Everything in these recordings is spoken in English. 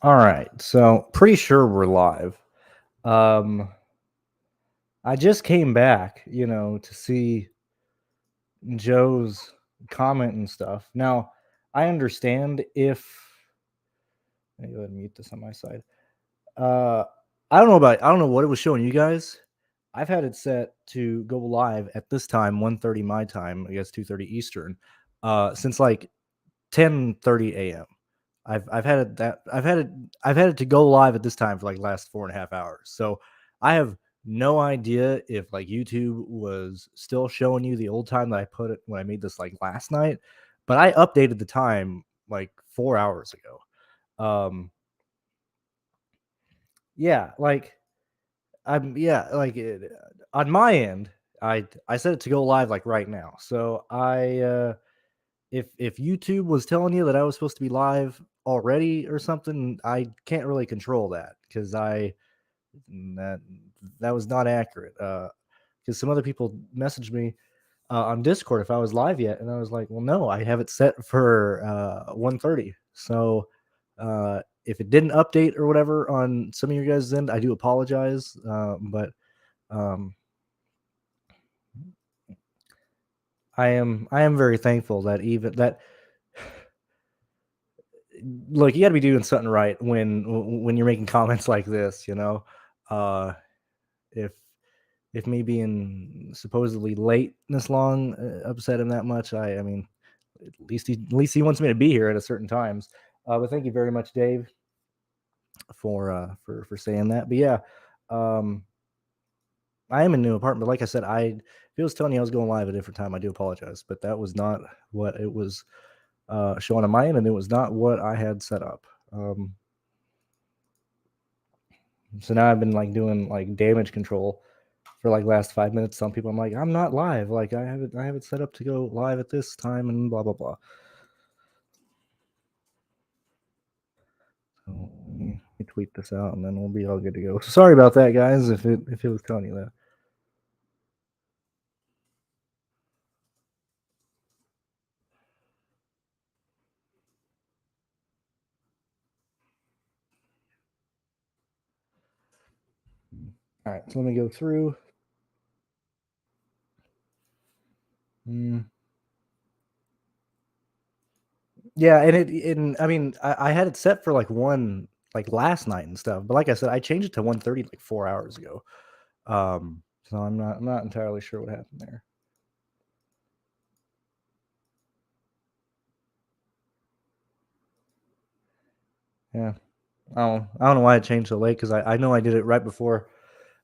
All right, so pretty sure we're live. Um, I just came back, to see Joe's comment and stuff. Now, I understand if let me go ahead and mute this on my side. Uh, I don't know what it was showing you guys. I've had it set to go live at this time, 1:30 my time, I guess 2:30 Eastern, since like 10:30 a.m. I've had it that I've had it to go live at this time for like last 4.5 hours. So I have no idea if like YouTube was still showing you the old time that I put it when I made this like last night, but I updated the time like 4 hours ago. Um, yeah, like on my end, I set it to go live like right now. So if YouTube was telling you that I was supposed to be live already or something, I can't really control that because that that was not accurate. Because some other people messaged me on Discord if I was live yet, and I was like, well, no, I have it set for 1:30. So if it didn't update or whatever on some of your guys' end, I do apologize. But um, I am very thankful that even that look, you got to be doing something right when you're making comments like this, uh if me being supposedly late this long upset him that much, I mean, at least he wants me to be here at a certain times. But thank you very much, Dave, for saying that. But yeah, um I am in a new apartment, but like I said, if it was telling you I was going live at a different time, I do apologize, but that was not what it was showing on my end, and it was not what I had set up. So now I've been like doing like damage control for like last 5 minutes. Some people I'm like, I'm not live. Like I have it set up to go live at this time and blah blah blah. So let me tweet this out and then we'll be all good to go. Sorry about that, guys, if it was telling you that. All right, so let me go through. Yeah, and I mean I had it set for like one like last night and stuff, but like I said, I changed it to 1:30 like 4 hours ago. So I'm not entirely sure what happened there. Yeah. I don't know why I changed so late because I know I did it right before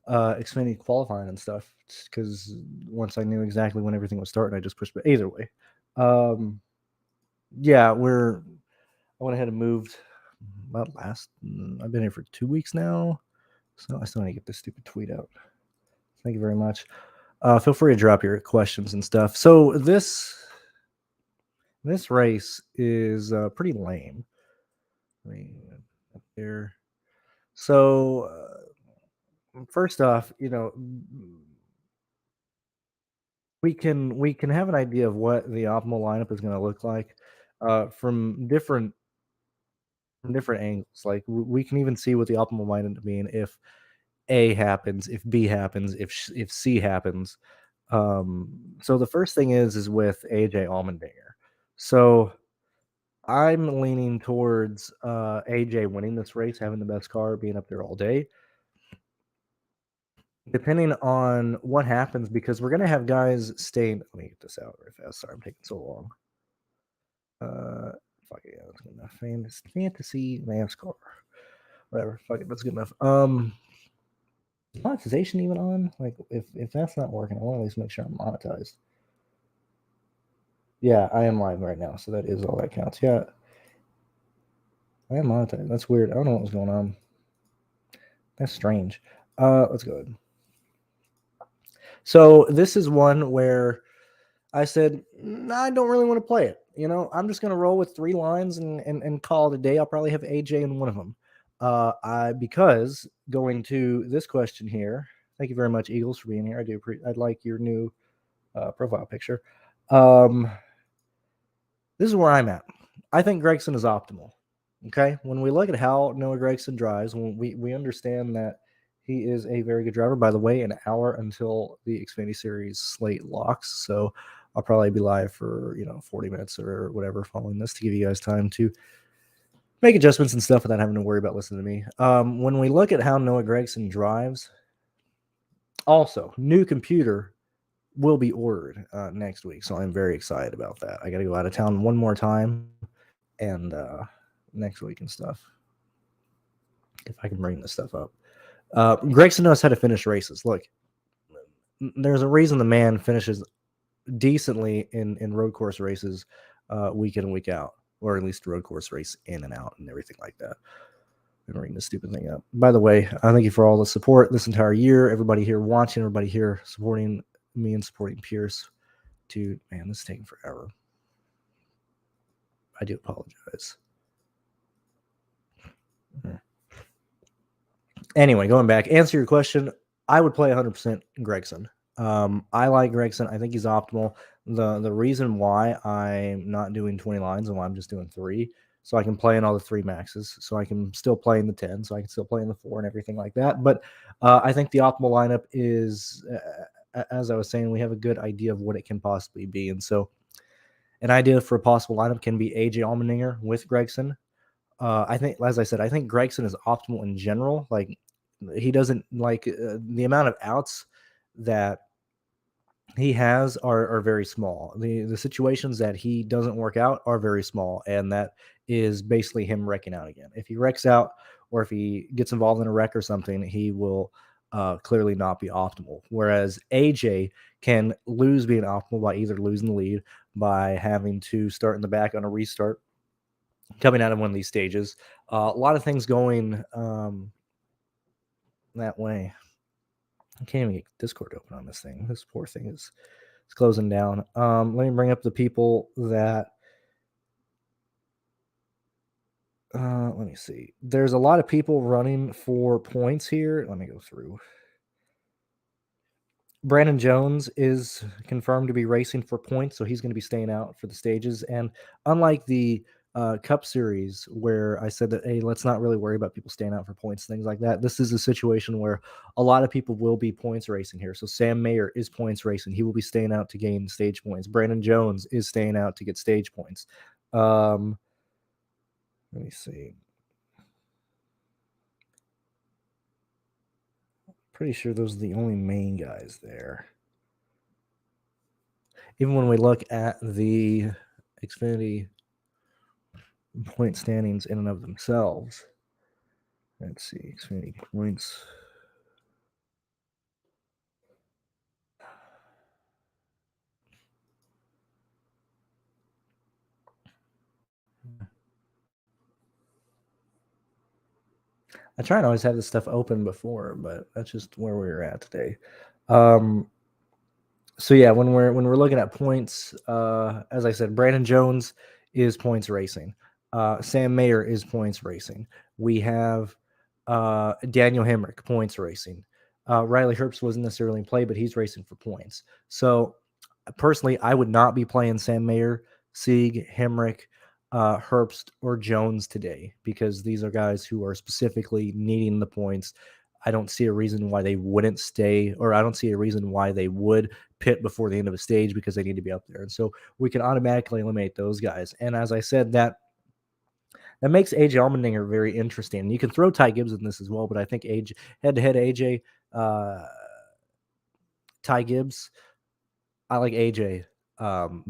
Xfinity qualifying and stuff. Because once I knew exactly when everything was starting, I just pushed. But either way, um, yeah, I went ahead and moved. About I've been here for 2 weeks now, so I still need to get this stupid tweet out. Thank you very much. Feel free to drop your questions and stuff. So this race is pretty lame. Up there. So first off, we can have an idea of what the optimal lineup is going to look like from different angles. Like we can even see what the optimal might end up being if A happens, if B happens, if C happens. So the first thing is with AJ Allmendinger. So I'm leaning towards AJ winning this race, having the best car, being up there all day. Depending on what happens, because we're gonna have guys staying. Let me get this out really fast. Sorry, I'm taking so long. Fuck it, yeah, that's good enough. Fantasy NASCAR, whatever. Fuck it, that's good enough. Is monetization even on? Like, if that's not working, I want to at least make sure I'm monetized. Yeah, I am live right now, so that is all that counts. Yeah, I am monetized. That's weird. I don't know what was going on. That's strange. Let's go ahead. So this is one where I said, nah, I don't really want to play it. I'm just going to roll with 3 lines and call it a day. I'll probably have AJ in one of them. Because going to this question here, thank you very much, Eagles, for being here. I'd like your new profile picture. This is where I'm at. I think Gregson is optimal. Okay, when we look at how Noah Gragson drives, when we understand that he is a very good driver. By the way, an hour until the Xfinity Series slate locks, so I'll probably be live for 40 minutes or whatever following this to give you guys time to make adjustments and stuff without having to worry about listening to me. When we look at how Noah Gragson drives, also new computer will be ordered next week, so I'm very excited about that. I got to go out of town one more time, and next week and stuff. If I can bring this stuff up, Gregson knows how to finish races. Look, there's a reason the man finishes decently in road course races week in and week out, or at least road course race in and out and everything like that. I'm bring this stupid thing up. By the way, I thank you for all the support this entire year. Everybody here watching, everybody here supporting me and supporting Pearce. Dude, man, this is taking forever. I do apologize. Anyway, going back, answer your question. I would play 100% Gregson. I like Gregson. I think he's optimal. The reason why I'm not doing 20 lines and why I'm just doing 3, so I can play in all the 3 maxes, so I can still play in the 10, so I can still play in the 4 and everything like that. But I think the optimal lineup is, as I was saying, we have a good idea of what it can possibly be. And so an idea for a possible lineup can be AJ Allmendinger with Gregson. I think, as I said, I think Gregson is optimal in general. Like, he doesn't like the amount of outs that he has are very small. The situations that he doesn't work out are very small, and that is basically him wrecking out again. If he wrecks out or if he gets involved in a wreck or something, he will clearly not be optimal. Whereas AJ can lose being optimal by either losing the lead, by having to start in the back on a restart, coming out of one of these stages. A lot of things going that way. I can't even get Discord open on this thing. This poor thing is closing down. Let me bring up the people that. Let me see. There's a lot of people running for points here. Let me go through. Brandon Jones is confirmed to be racing for points, so he's going to be staying out for the stages. And unlike the Cup Series, where I said that, hey, let's not really worry about people staying out for points, things like that, this is a situation where a lot of people will be points racing here. So Sam Mayer is points racing. He will be staying out to gain stage points. Brandon Jones is staying out to get stage points. Let me see. Pretty sure those are the only main guys there. Even when we look at the Xfinity point standings in and of themselves, let's see, Xfinity points. I try and always have this stuff open before, but that's just where we were at today. So yeah, when we're looking at points, as I said, Brandon Jones is points racing. Sam Mayer is points racing. We have Daniel Hemrick points racing. Riley Herbst wasn't necessarily in play, but he's racing for points. So personally, I would not be playing Sam Mayer, Sieg, Hemrick, Herbst, or Jones today, because these are guys who are specifically needing the points. I don't see a reason why they wouldn't stay, or I don't see a reason why they would pit before the end of a stage because they need to be up there. And so we can automatically eliminate those guys. And as I said, that makes AJ Allmendinger very interesting. You can throw Ty Gibbs in this as well, but I think head-to-head AJ, Ty Gibbs, I like AJ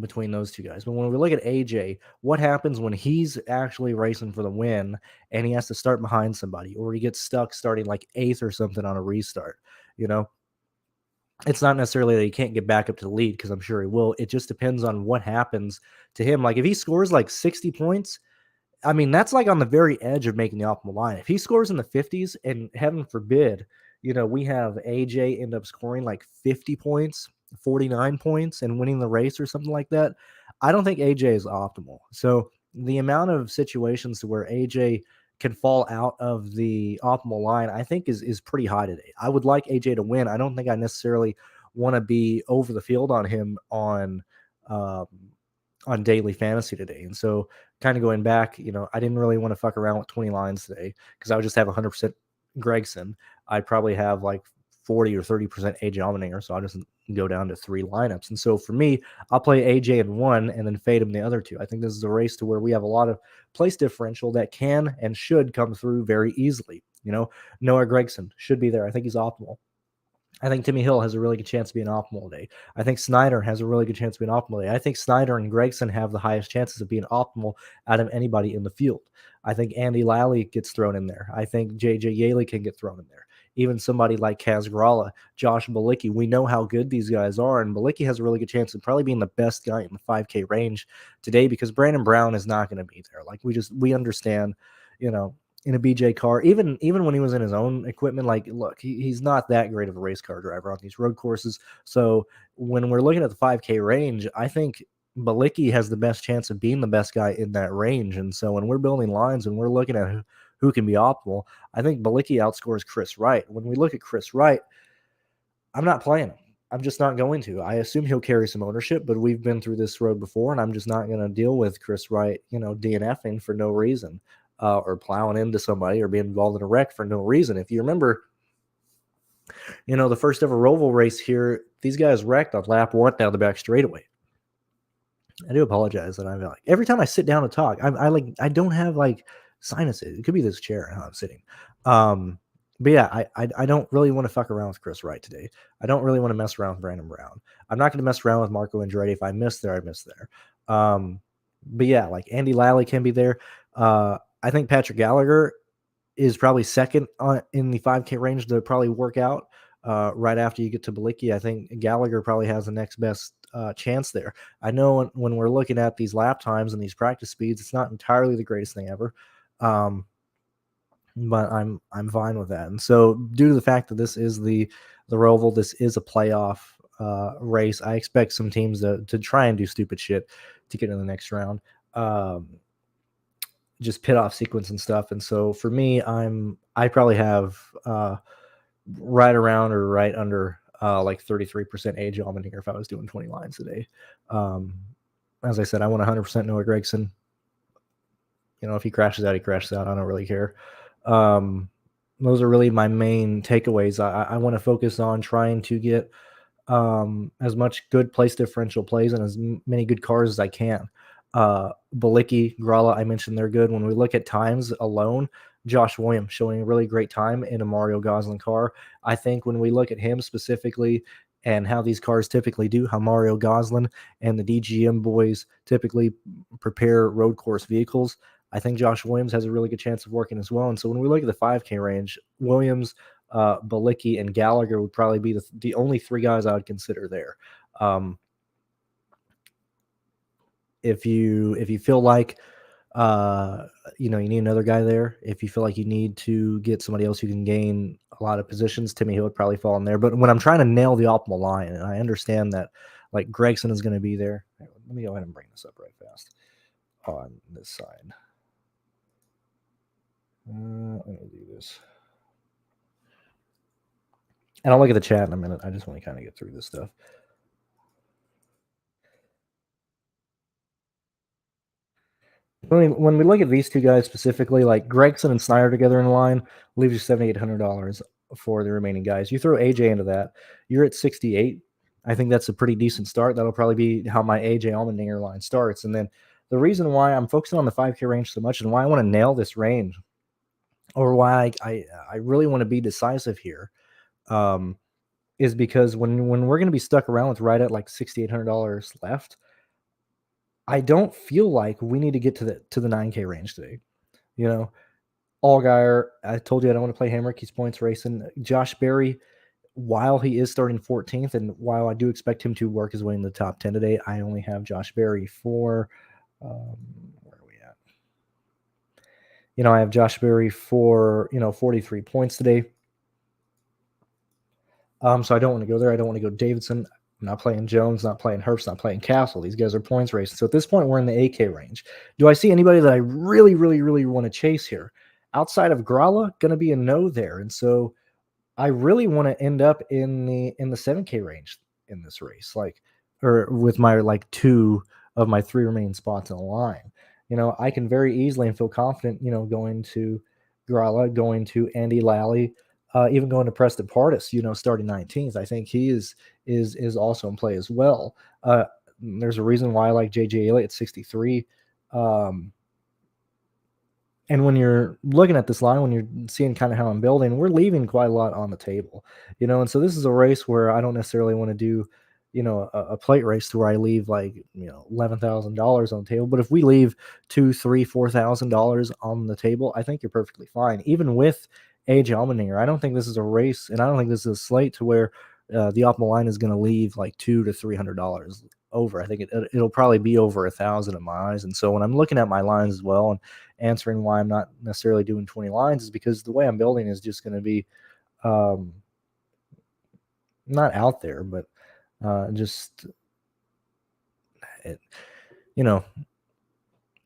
between those two guys. But when we look at AJ, what happens when he's actually racing for the win and he has to start behind somebody, or he gets stuck starting like 8th or something on a restart? It's not necessarily that he can't get back up to the lead, because I'm sure he will. It just depends on what happens to him. Like if he scores like 60 points, I mean, that's like on the very edge of making the optimal line. If he scores in the 50s, and heaven forbid, we have AJ end up scoring like 50 points, 49 points, and winning the race or something like that, I don't think AJ is optimal. So the amount of situations to where AJ can fall out of the optimal line, I think is pretty high today. I would like AJ to win. I don't think I necessarily want to be over the field on him on on daily fantasy today. And so kind of going back, I didn't really want to fuck around with 20 lines today because I would just have 100% Gregson. I'd probably have like 40 or 30% AJ Allmendinger. So I'll just go down to 3 lineups. And so for me, I'll play AJ in one and then fade him the other 2. I think this is a race to where we have a lot of place differential that can and should come through very easily. Noah Gregson should be there. I think he's optimal. I think Timmy Hill has a really good chance to be an optimal day. I think Snyder has a really good chance to be an optimal day. I think Snyder and Gregson have the highest chances of being optimal out of anybody in the field. I think Andy Lally gets thrown in there. I think JJ Yaley can get thrown in there. Even somebody like Kaz Gralla, Josh Bilicki. We know how good these guys are, and Bilicki has a really good chance of probably being the best guy in the 5K range today because Brandon Brown is not going to be there. Like we understand, in a BJ car, even when he was in his own equipment, like, look, he's not that great of a race car driver on these road courses. So when we're looking at the 5K range, I think Bilicki has the best chance of being the best guy in that range. And so when we're building lines and we're looking at who can be optimal, I think Bilicki outscores Chris Wright. When we look at Chris Wright, I'm not playing him. I'm just not going to. I assume he'll carry some ownership, but we've been through this road before, and I'm just not going to deal with Chris Wright, DNFing for no reason, or plowing into somebody or being involved in a wreck for no reason. If you remember, the first ever Roval race here, these guys wrecked on lap 1 down the back straightaway. I do apologize that I'm like every time I sit down to talk, I don't have like sinuses. It could be this chair how I'm sitting. But yeah, I don't really want to fuck around with Chris Wright today. I don't really want to mess around with Brandon Brown. I'm not going to mess around with Marco Andretti. If I miss there, I miss there. But yeah, like Andy Lally can be there. I think Patrick Gallagher is probably second in the 5K range to probably work out right after you get to Bilicki. I think Gallagher probably has the next best chance there. I know when we're looking at these lap times and these practice speeds, it's not entirely the greatest thing ever. But I'm fine with that. And so due to the fact that this is the Roval, this is a playoff race, I expect some teams to try and do stupid shit to get in the next round. Just pit off sequence and stuff. And so for me, I probably have right around or right under like 33% AJ Allmendinger if I was doing 20 lines today. As I said, I want 100% Noah Gregson. If he crashes out, he crashes out. I don't really care. Those are really my main takeaways. I want to focus on trying to get as much good place differential plays and as many good cars as I can. Bilicki, Gralla, I mentioned they're good. When we look at times alone, Josh Williams showing a really great time in a Mario Gosling car. I think when we look at him specifically and how these cars typically do, how Mario Gosling and the DGM boys typically prepare road course vehicles, I think Josh Williams has a really good chance of working as well. And so when we look at the 5K range, Williams, Bilicki, and Gallagher would probably be the only 3 guys I would consider there. If you feel like you need another guy there, if you feel like you need to get somebody else who can gain a lot of positions, Timmy Hill would probably fall in there. But when I'm trying to nail the optimal line, and I understand that like Gregson is going to be there. Let me go ahead and bring this up right fast on this side. Let me do this. And I'll look at the chat in a minute. I just want to kind of get through this stuff. When we look at these 2 guys specifically, like Gregson and Snyder together in line, leaves you $7,800 for the remaining guys. You throw AJ into that, you're at 68. I think that's a pretty decent start. That'll probably be how my AJ Allmendinger line starts. And then the reason why I'm focusing on the 5K range so much and why I want to nail this range, or why I really want to be decisive here, is because when we're going to be stuck around with right at like $6,800 left, I don't feel like we need to get to the 9K range today. Allgaier, I told you I don't want to play Hamrick. He's points racing. Josh Berry, while he is starting 14th, and while I do expect him to work his way in the top 10 today, I only have Josh Berry for where are we at? I have Josh Berry for 43 points today. So I don't want to go there. I don't want to go Davidson. I'm not playing Jones, not playing Herbst, not playing Castle. These guys are points racing. So at this point, we're in the AK range. Do I see anybody that I really, really, really want to chase here? Outside of Gralla, going to be a no there. And so I really want to end up in the 7K range in this race, or with my like 2 of my 3 remaining spots in a line. I can very easily and feel confident, going to Gralla, going to Andy Lally, even going to Preston Pardus, starting 19th. I think he is also in play as well. There's a reason why I like JJ Elliott at 63. And when you're looking at this line, when you're seeing kind of how I'm building, we're leaving quite a lot on the table, and so this is a race where I don't necessarily want to do, a plate race to where I leave like, $11,000 on the table. But if we leave $2,000, $4,000 on the table, I think you're perfectly fine. Even with AJ Allmendinger, I don't think this is a race, and I don't think this is a slate to where the optimal line is going to leave like $200 to $300 over. I think it'll probably be over 1,000 in my eyes. And so when I'm looking at my lines as well and answering why I'm not necessarily doing 20 lines is because the way I'm building is just going to be not out there, but just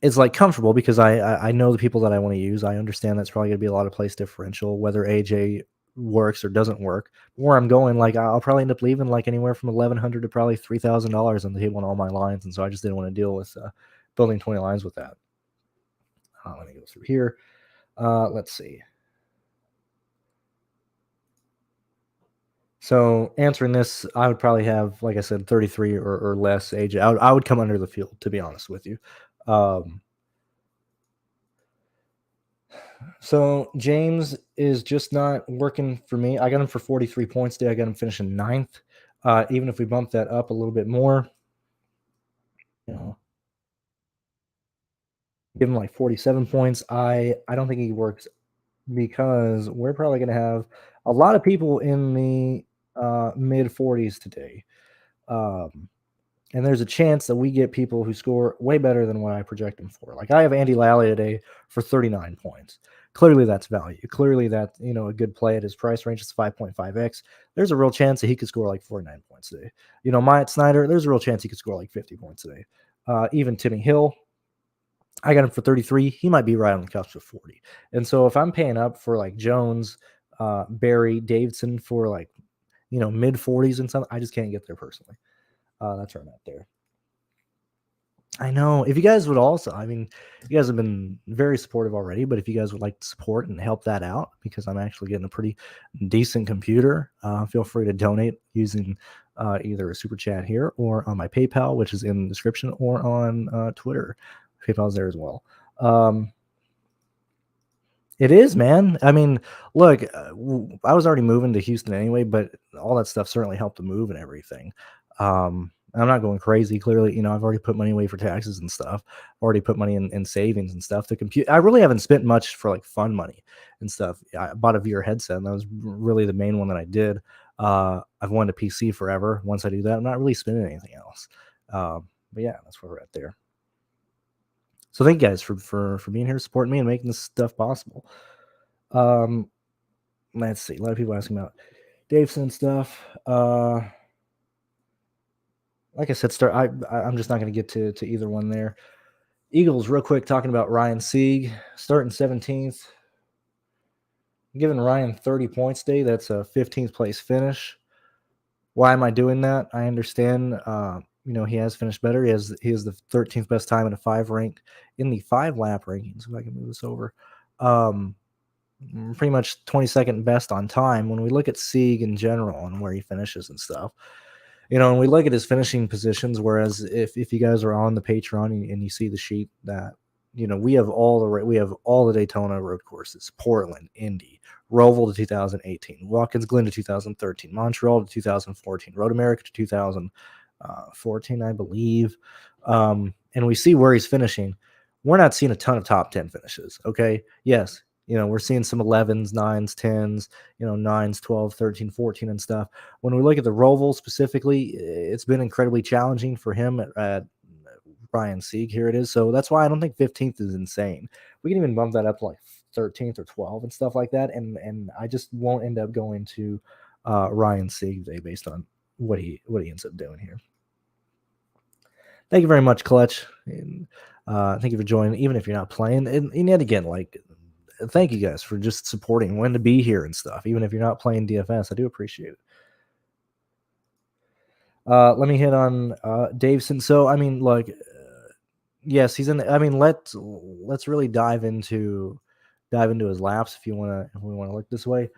it's like comfortable because I know the people that I want to use. I understand that's probably going to be a lot of place differential, whether AJ works or doesn't work. Where I'm going, like I'll probably end up leaving like anywhere from $1,100 to probably $3,000 on the table on all my lines, and so I just didn't want to deal with building 20 lines with that. Let me go through here. Let's see. So answering this, I would probably have, like I said, 33 or less AJ. I would come under the field, to be honest with you. So James is just not working for me. I got him for 43 points today. I got him finishing 9th. Even if we bump that up a little bit more, give him like 47 points. I don't think he works because we're probably going to have a lot of people in the mid 40s today. And there's a chance that we get people who score way better than what I project them for. Like I have Andy Lally today for 39 points. Clearly that's value. Clearly that, a good play at his price range is 5.5x. There's a real chance that he could score like 49 points today. Myatt Snyder, there's a real chance he could score like 50 points today. Even Timmy Hill, I got him for 33. He might be right on the cusp of 40. And so if I'm paying up for like Jones, Barry, Davidson for like, mid 40s and something, I just can't get there personally. That's where I'm at there. I know. If you guys would also, you guys have been very supportive already, but if you guys would like to support and help that out, because I'm actually getting a pretty decent computer, feel free to donate using either a super chat here or on my PayPal, which is in the description, or on Twitter. PayPal's there as well. It is, man. Look, I was already moving to Houston anyway, but all that stuff certainly helped to move and everything. I'm not going crazy. Clearly, I've already put money away for taxes and stuff. Already put money in savings and stuff. The compute, I really haven't spent much for like fun money and stuff. I bought a VR headset, and that was really the main one that I did. I've wanted a PC forever. Once I do that, I'm not really spending anything else. But yeah, that's where we're at there. So thank you guys for being here, supporting me, and making this stuff possible. Let's see. A lot of people asking about Davison stuff. Like I said, I'm just not going to get to either one there. Eagles, real quick, talking about Ryan Sieg, starting 17th. I'm giving Ryan 30 points today. That's a 15th place finish. Why am I doing that? I understand. He has finished better. He has the 13th best time in a 5 rank in the 5 lap rankings. If I can move this over, pretty much 22nd best on time. When we look at Sieg in general and where he finishes and stuff, and we look at his finishing positions. Whereas if you guys are on the Patreon and you see the sheet that we have all the Daytona road courses, Portland, Indy, Roval to 2018, Watkins Glen to 2013, Montreal to 2014, Road America to 2014, I believe. And we see where he's finishing. We're not seeing a ton of top 10 finishes. Okay. Yes. We're seeing some 11s, 9s, 10s, 9s, 12, 13, 14 and stuff. When we look at the Roval specifically, it's been incredibly challenging for him at Ryan Sieg. Here it is. So that's why I don't think 15th is insane. We can even bump that up to like 13th or 12th and stuff like that. And I just won't end up going to Ryan Sieg today based on what he ends up doing here. Thank you very much, Clutch. And thank you for joining, even if you're not playing. And yet again, thank you guys for just supporting, when to be here and stuff. Even if you're not playing DFS, I do appreciate it. Let me hit on Davison. So, Yes, he's in. I mean, let's really dive into his laps if we want to look this way.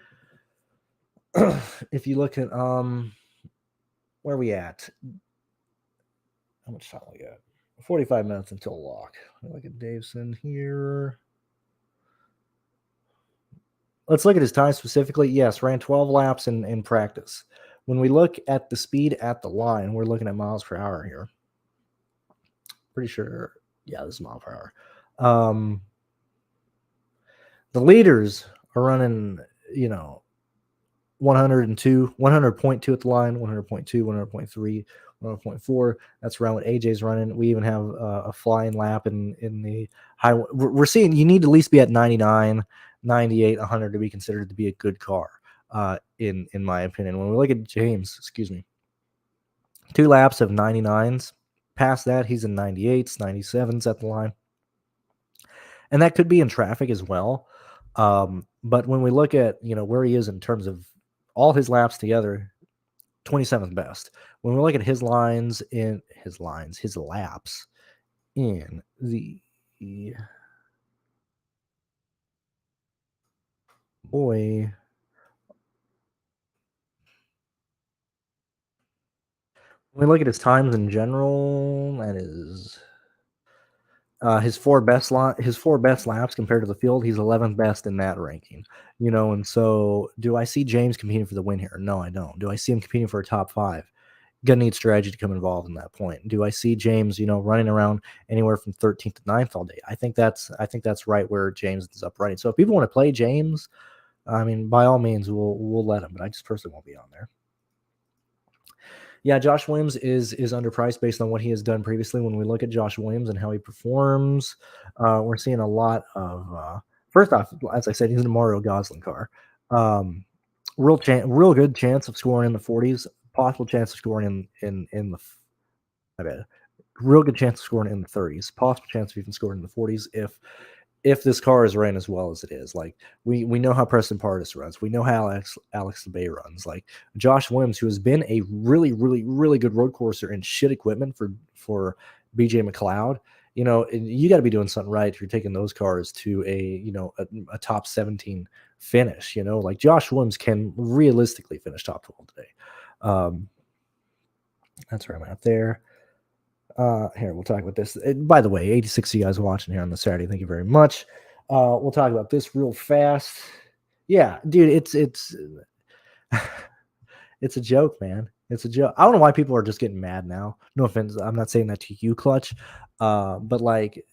If you look at where are we at? How much time we got? 45 minutes until lock. Look at Davison here. Let's look at his time specifically. Yes, ran 12 laps in practice. When we look at the speed at the line, we're looking at miles per hour here. Pretty sure, yeah, this is mile per hour. The leaders are running, 100.2 at the line, 100.2, 100.3, 100.4. That's around what AJ's running. We even have a flying lap in the high. We're seeing you need to at least be at 99, 98, 100 to be considered to be a good car, in my opinion. When we look at James, 2 laps of 99s. Past that, he's in 98s, 97s at the line. And that could be in traffic as well. But when we look at, where he is in terms of all his laps together, 27th best. When we look at his laps in the boy. When we look at his times in general, that is his four best laps compared to the field. He's 11th best in that ranking. And so do I see James competing for the win here? No, I don't. Do I see him competing for a top 5? Gonna need strategy to come involved in that point. Do I see James, running around anywhere from 13th to 9th all day? I think that's right where James is up running. So if people want to play James, I mean, by all means, we'll let him, but I just personally won't be on there. Yeah, Josh Williams is underpriced based on what he has done previously. When we look at Josh Williams and how he performs, we're seeing a lot of first off, as I said, he's in a Mario Gosling car. Real good chance of scoring in the 40s, possible chance of scoring in the my bad. Real good chance of scoring in the 30s, possible chance of even scoring in the 40s if this car is ran as well as it is. Like we know how Preston Pardus runs. We know how Alex LeBay runs. Like Josh Williams, who has been a really, really, really good road courser and shit equipment for BJ McLeod. You got to be doing something right if you're taking those cars to a top 17 finish. Like Josh Williams can realistically finish top 12 today. That's where I'm at there. Here, we'll talk about this. By the way, 86 of you guys watching here on the Saturday. Thank you very much. We'll talk about this real fast. Yeah, dude, it's it's a joke, man. It's a joke. I don't know why people are just getting mad now. No offense. I'm not saying that to you, Clutch. But like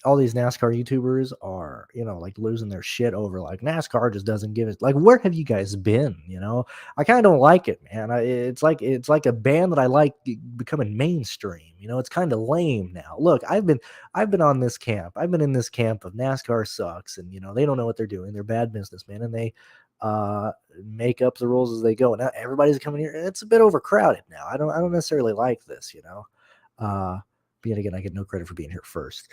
all these NASCAR YouTubers are, like losing their shit over like NASCAR just doesn't give it. Like, where have you guys been? I kind of don't like it, man. It's like a band that I like becoming mainstream. It's kind of lame now. Look, I've been on this camp. I've been in this camp of NASCAR sucks, and they don't know what they're doing. They're bad businessmen, and they make up the rules as they go. Now everybody's coming here. It's a bit overcrowded now. I don't necessarily like this. But yet again, I get no credit for being here first.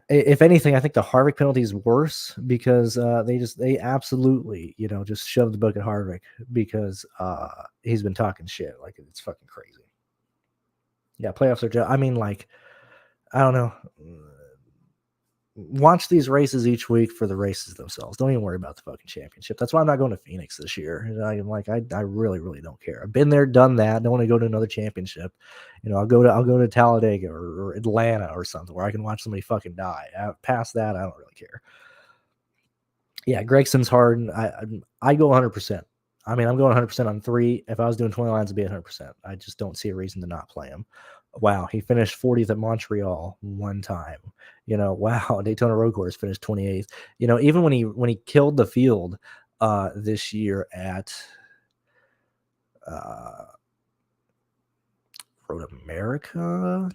If anything, I think the Harvick penalty is worse because they absolutely just shoved the book at Harvick because he's been talking shit. Like, it's fucking crazy. Yeah, playoffs are I mean, like, I don't know. Watch these races each week for the races themselves. Don't even worry about the fucking championship. That's why I'm not going to Phoenix this year. I'm like, I really, really don't care. I've been there, done that. Don't want to go to another championship. I'll go to Talladega or Atlanta or something where I can watch somebody fucking die. Past that, I don't really care. Yeah, Gregson's hard. I go 100%. I mean, I'm going 100% on 3. If I was doing 20 lines, it'd be 100%. I just don't see a reason to not play him. Wow, he finished 40th at Montreal one time. Wow, Daytona Road Course finished 28th. Even when he killed the field this year at Road America,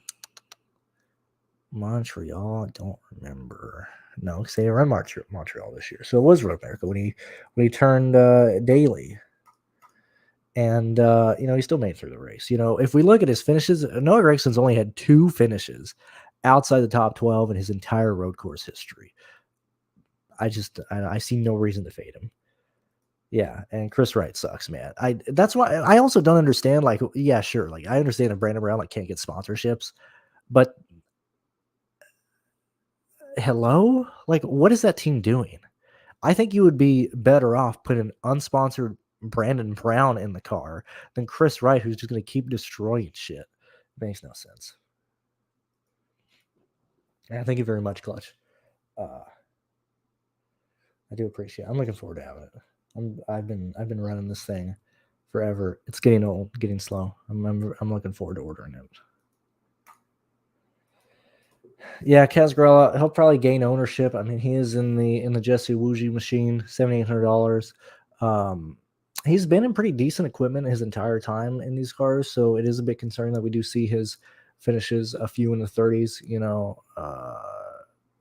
Montreal, I don't remember. No, because they ran Montreal this year, so it was Road America when he turned daily. And, he still made it through the race. If we look at his finishes, Noah Gregson's only had 2 finishes outside the top 12 in his entire road course history. I see no reason to fade him. Yeah, and Chris Wright sucks, man. That's why I also don't understand, like, yeah, sure, like, I understand that Brandon Brown, like, can't get sponsorships, But hello? Like, what is that team doing? I think you would be better off putting unsponsored Brandon Brown in the car than Chris Wright, who's just going to keep destroying shit. Makes no sense. Yeah, thank you very much, Clutch. I do appreciate it. I'm looking forward to having it. I've been running this thing forever. It's getting old, getting slow. I'm looking forward to ordering it. Yeah, Casgrella, he'll probably gain ownership. I mean, he is in the Jesse Wuji machine, $7,800. He's been in pretty decent equipment his entire time in these cars, so it is a bit concerning that we do see his finishes a few in the 30s.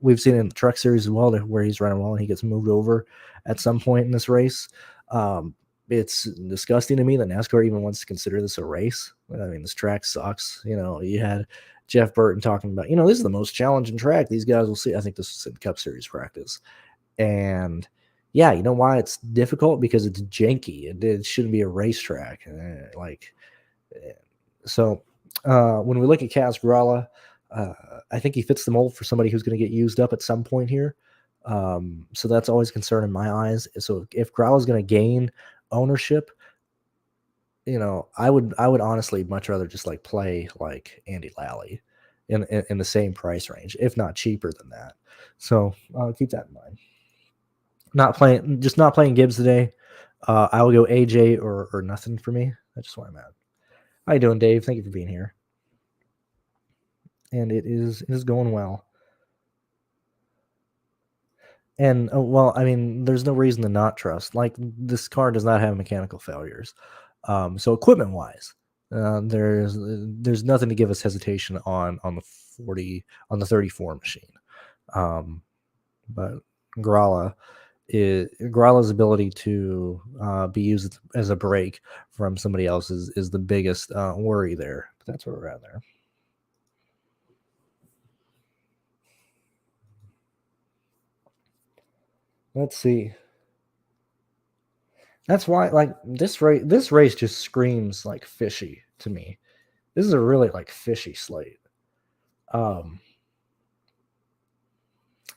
We've seen it in the truck series as well, where he's running well and he gets moved over at some point in this race. It's disgusting to me that NASCAR even wants to consider this a race. I mean, this track sucks. You had Jeff Burton talking about, this is the most challenging track these guys will see. I think this is in Cup Series practice. And yeah, you know why it's difficult? Because it's janky. It shouldn't be a racetrack. So when we look at Kaz Gralla, I think he fits the mold for somebody who's going to get used up at some point here. So that's always a concern in my eyes. So if Gralla is going to gain ownership, I would honestly much rather just like play like Andy Lally in the same price range, if not cheaper than that. So keep that in mind. Not playing Gibbs today. I will go AJ or nothing for me. That's just where I'm at. How you doing, Dave? Thank you for being here. And it is going well. And well, I mean, there's no reason to not trust. Like, this car does not have mechanical failures. So equipment wise, there's nothing to give us hesitation on the 34 machine. But Gralla's ability to be used as a break from somebody else is the biggest worry there. But that's where we're at there. Let's see. That's why, like, this race just screams like fishy to me. This is a really like fishy slate. I'm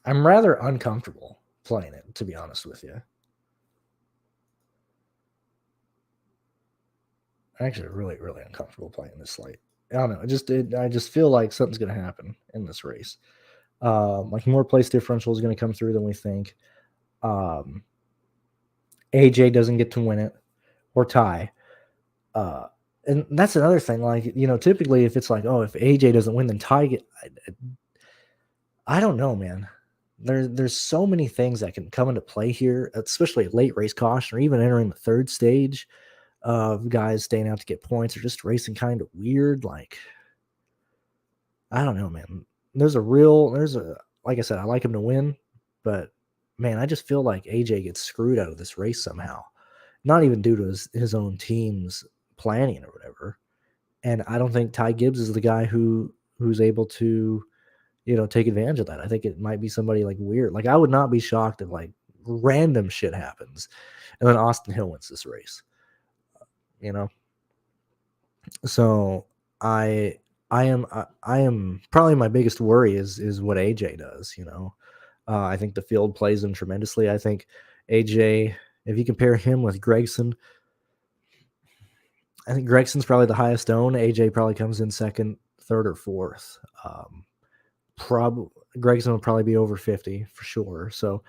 rather uncomfortable playing it, to be honest with you. I'm actually really, really uncomfortable playing this slate. I don't know. I just feel like something's going to happen in this race. Like, more place differential is going to come through than we think. AJ doesn't get to win it or tie. And that's another thing. Like, typically if it's like, oh, if AJ doesn't win, then tie. I don't know, man. There's so many things that can come into play here, especially late race caution or even entering the third stage of guys staying out to get points or just racing kind of weird. Like, I don't know, man. Like I said, I like him to win, but man, I just feel like AJ gets screwed out of this race somehow. Not even due to his own team's planning or whatever. And I don't think Ty Gibbs is the guy who's able to, take advantage of that. I think it might be somebody like weird. Like, I would not be shocked if like random shit happens and then Austin Hill wins this race. So I am probably my biggest worry is what AJ does. I think the field plays him tremendously. I think AJ, if you compare him with Gregson, I think Gregson's probably the highest owned. AJ probably comes in second, third, or fourth. Gregson will probably be over 50 for sure. So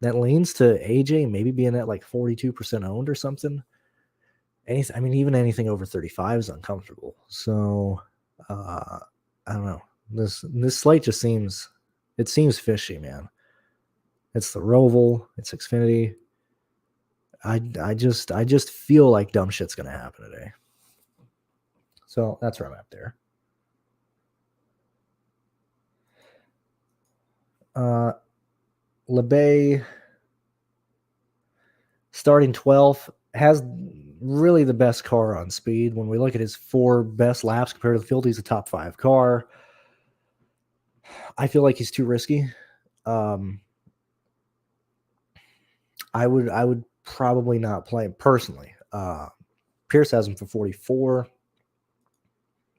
that leans to AJ maybe being at like 42% owned or something. Even anything over 35 is uncomfortable. So I don't know. This slate just seems fishy, man. It's the Roval, it's Xfinity. I just feel like dumb shit's gonna happen today. So that's where I'm at there. LeBay starting 12th has really the best car on speed. When we look at his 4 best laps compared to the field, he's a top 5 car. I feel like he's too risky. I would probably not play him personally. Pearce has him for 44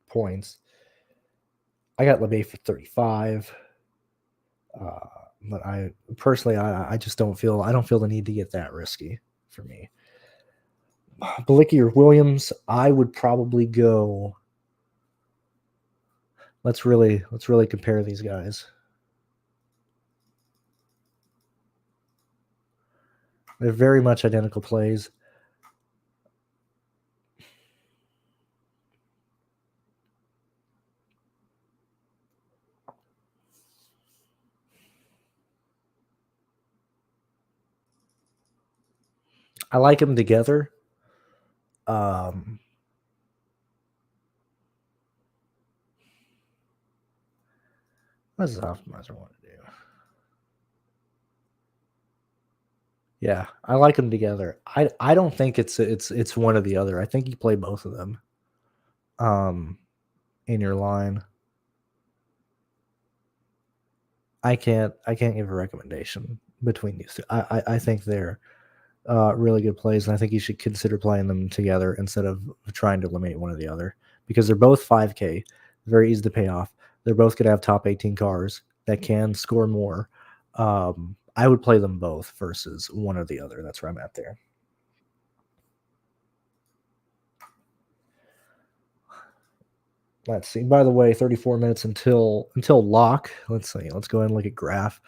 points. I got LeMay for 35. But I personally, I just don't feel the need to get that risky for me. Bilicki or Williams, I would probably go. Let's really compare these guys. They're very much identical plays. I like them together. What does the optimizer want to do? Yeah, I like them together. I don't think it's one or the other. I think you play both of them. In your line. I can't give a recommendation between these two. I think they're really good plays, and I think you should consider playing them together instead of trying to eliminate one or the other, because they're both 5K, very easy to pay off. They're both going to have top 18 cars that can score more. I would play them both versus one or the other. That's where I'm at there. Let's see. By the way, 34 minutes until lock. Let's see. Let's go ahead and look at graph.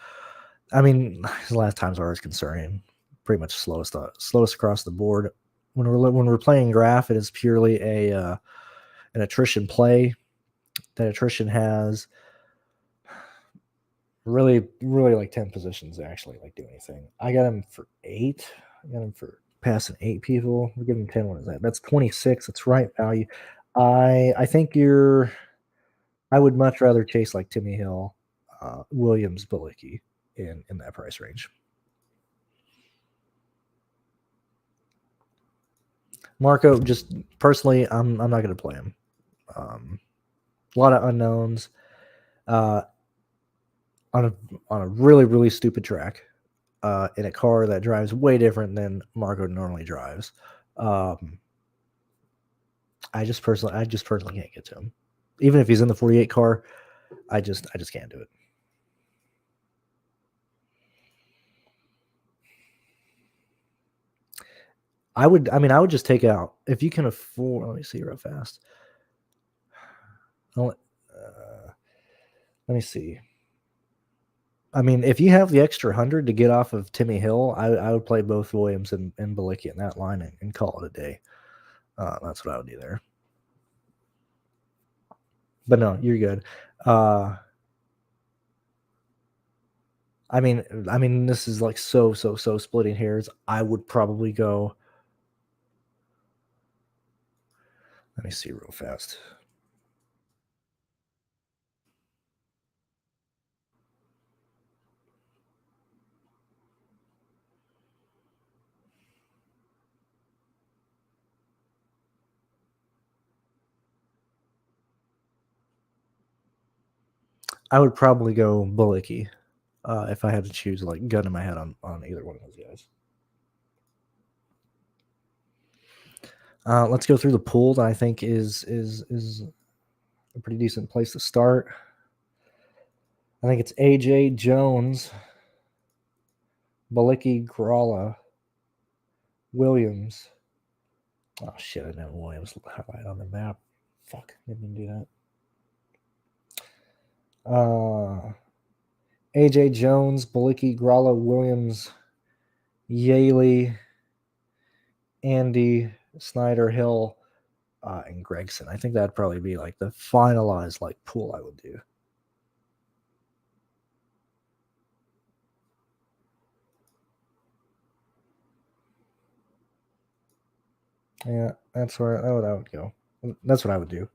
I mean, last times are always concerning. Pretty much slowest across the board. When we're playing graph, it is purely an attrition play. That attrition has really like 10 positions to actually like do anything. I got him for 8. I got him for passing 8 people. We're giving 10. What is that? That's 26. That's right value. I think I would much rather chase like Timmy Hill, Williams, Bilicki in that price range. Marco, just personally, I'm not going to play him. A lot of unknowns on a really stupid track in a car that drives way different than Marco normally drives. I just personally can't get to him. Even if he's in the 48 car, I just can't do it. I would just take out, if you can afford. Let me see real fast. Let me see. I mean, if you have the extra 100 to get off of Timmy Hill, I would play both Williams and Bilicki in that line and call it a day. That's what I would do there. But no, you're good. I mean, this is like so splitting hairs. I would probably go. Let me see real fast. I would probably go Bilicki if I had to choose, like, gun in my head on either one of those guys. Let's go through the pool that I think is a pretty decent place to start. I think it's AJ Jones, Bilicki, Gralla, Williams. Oh shit! I didn't have Williams highlight on the map. Fuck, didn't do that. AJ Jones, Bilicki, Gralla, Williams, Yaley, Andy, Snyder, Hill, and Gregson. I think that'd probably be like the finalized like pool I would do. Yeah, that's where I would go. That's what I would do.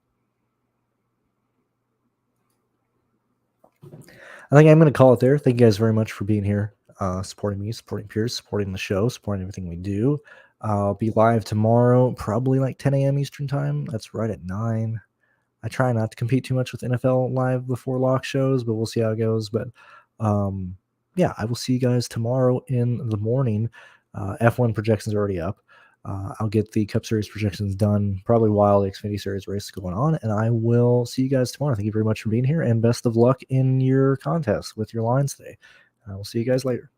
I think I'm going to call it there. Thank you guys very much for being here, supporting me, supporting Pearce, supporting the show, supporting everything we do. I'll be live tomorrow, probably like 10 a.m. Eastern time. That's right at 9. I try not to compete too much with NFL live before lock shows, but we'll see how it goes. But yeah, I will see you guys tomorrow in the morning. F1 projections are already up. I'll get the Cup Series projections done probably while the Xfinity Series race is going on, and I will see you guys tomorrow. Thank you very much for being here, and best of luck in your contest with your lines today. I will see you guys later.